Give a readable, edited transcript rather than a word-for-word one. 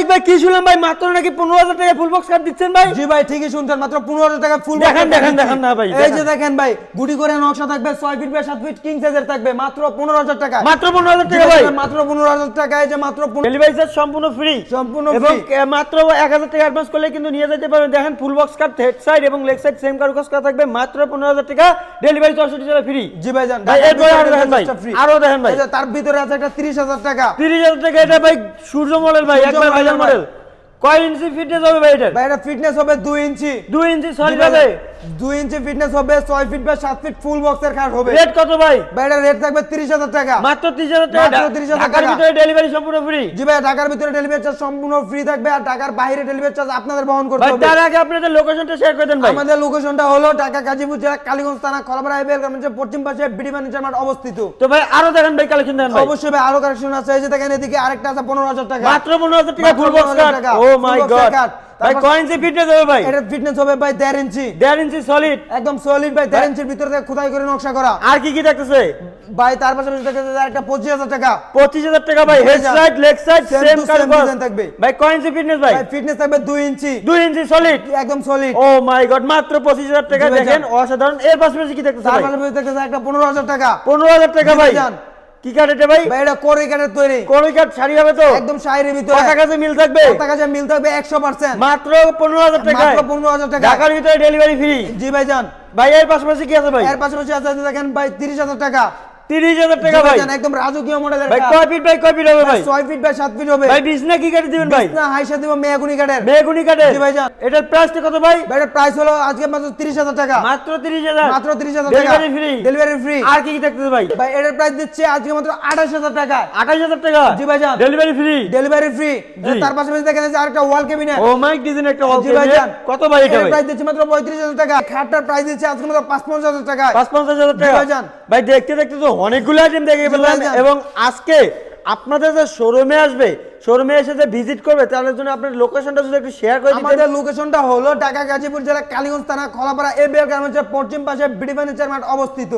আতিক ভাই কি শুনলাম ভাই মাত্র নাকি 15000 টাকা ফুল বক্স কাট দিচ্ছেন ভাই? জি ভাই ঠিকই শুনছেন, মাত্র 15000 টাকা ফুল বক্স। দেখেন না ভাই, এই যে দেখেন ভাই, গুটি করে নকশা থাকবে, 6 ফিট বাই 7 ফিট কিং সাইজের থাকবে, মাত্র 15000 টাকা। মাত্র 15000 টাকা ভাই, মাত্র 15000 টাকা। এই যে মাত্র ডেলিভারি চার্জ সম্পূর্ণ ফ্রি, সম্পূর্ণ এবং ফ্রি। মাত্র 1000 টাকা অ্যাডভান্স করলে কিন্তু নিয়ে যেতে পারবেন। দেখেন full box cut head side এবং লেগ সাইড সেম কারুকাজ করা থাকবে, মাত্র 15000 টাকা, ডেলিভারি 64 টাকা ফ্রি। জি ভাই জান, ভাই এরপর আরো দেখেন ভাই, আরো দেখেন ভাই, এই যে তার ভিতরে আছে একটা 30000 টাকা। 30000 টাকা এটা ভাই সূর্য মডেল ভাই, একবার ভাইজান মডেল। কয় ইঞ্চি ফিটনেস হবে ভাই এটা? ভাই এটা ফিটনেস হবে 2 ইঞ্চি। 2 ইঞ্চি সলিড হবে, 2 ইঞ্চি ফিটনেস হবে, 6 ফিট বাই 7 ফিট ফুল বক্সের খাট হবে। রেট কত ভাই? ভাই এটা রেট থাকবে 30000 টাকা। মাত্র 30000 টাকা, মাত্র 30000 ঢাকার টাকা। ভিতরে ডেলিভারি সম্পূর্ণ ফ্রি। জি ভাই, ঢাকার ভিতরে ডেলিভারি চার্জ সম্পূর্ণ ফ্রি থাকবে, আর ঢাকার বাইরে ডেলিভারি চার্জ আপনাদের বহন করতে ভাই হবে। তার আগে আপনাদের লোকেশনটা শেয়ার করে দেন ভাই। আমাদের লোকেশনটা হলো ঢাকা গাজীপুর জেলা কালীগঞ্জ থানা খলাপাড়া এবিএল গার্মেন্টসের পশ্চিম পাশে বিডি ফার্নিচার মার্ট অবস্থিত। তো ভাই আরো দেখেন ভাই, কালেকশন দেন ভাই। অবশ্যই ভাই আরো কালেকশন আছে। এই যে দেখেন এদিকে আরেকটা আছে 15000 টাকা। মাত্র 15000 টাকা ফুল বক্স কাট। ও মাই full box গড কাট। ভাই কয় ইঞ্চি ফিটনেস হবে ভাই? এটা ফিটনেস হবে ভাই 1.5 ইঞ্চি। 1.5 ইঞ্চি সলিড, একদম সলিড ভাই, 1.5 ইঞ্চির ভিতরে থেকে খোদাই করে নকশা করা। আর কি কি দেখতেছে ভাই তার পাশাপাশি দেখা যায় একটা 25000 টাকা। 25000 টাকা ভাই, head side leg side Same same to same কারুকাজ design থাকবে। ভাই। কয় ইঞ্চি ফিটনেস ভাই? ভাই ফিটনেস থাকবে 2 ইঞ্চি। 2 ইঞ্চি সলিড, একদম সলিড। ও মাই গড, মাত্র 25000 টাকা। জি ভাই, দেখেন অসাধারণ। এর পাশাপাশি কি দেখতেছে তার ভাই? পাশাপাশি দেখা যায় একটা 15000 টাকা। 15000 টাকা জি ভাই ভাই। জান। কি কাট এটা ভাই? ভাই এটা কোরি কাঠের তৈরি, কোরি কাট শাড়ি হবে তো? একদম শাড়ির ভিতরে কথা কাছে মিল থাকবে, কথা কাছে মিল থাকবে 100%। মাত্র 15000 টাকা, মাত্র 15000 টাকা। ঢাকার ভিতরে ডেলিভারি ফ্রি। জি ভাই জান। ভাই এর পাশাপাশি কি আছে ভাই? এর পাশাপাশি আছে দেখেন ভাই 30000 টাকা। 30000 জি টাকা ভাই ভাই। জান, একদম রাজকীয় মডেলের ভাই কাঠ। কয় ফিট বাই কয় ফিট হবে ভাই? 6 ফিট বাই 7 ফিট হবে। ভাই বিছনা কি কাটে দিবেন ভাই? না হাইসা দিব মেগুনি কাঠের। বেগুনি কাটে। জি ভাই জান। এটার প্রাইসটা কত ভাই? ভাই এটার প্রাইস হলো আজকে মাত্র 30000 টাকা। মাত্র 30000, মাত্র 30000 টাকা। Delivery free. Delivery free. আর কি কি দেখতেছে ভাই? ভাই এটার প্রাইস দিচ্ছে আজকে মাত্র 28000 টাকা। 28000 টাকা। জি ভাই জান। Delivery free. Delivery free. জি। তার পাশাপাশি দেখেন যে আরেকটা ওয়াল ক্যাবিনেট। ও মাই ডিজাইন একটা ওয়াল জি ভাই জান। কত ভাই এটা এর ভাই? প্রাইস দিচ্ছে মাত্র 35000 টাকা। খাটটার প্রাইস দিচ্ছে আজকে মাত্র 55000 টাকা। 55000 জি টাকা। ভাই জান। ভাই দেখতে দেখতে তো অনেকগুলো আইটেম দেখে জি ফেললাম, ভাই জান। এবং আজকে আপনাদের যে শোরুমে আসবে, শোরুমে এসে যে ভিজিট করবে, তাদের জন্য আপনার লোকেশনটা যদি একটু শেয়ার করে দিতেন। আমাদের লোকেশনটা হলো ঢাকা গাজীপুর জেলা কালীগঞ্জ থানা খলাপাড়া এবিএল গার্মেন্টসের পশ্চিম পাশে বিডি ফার্নিচার মার্ট অবস্থিত।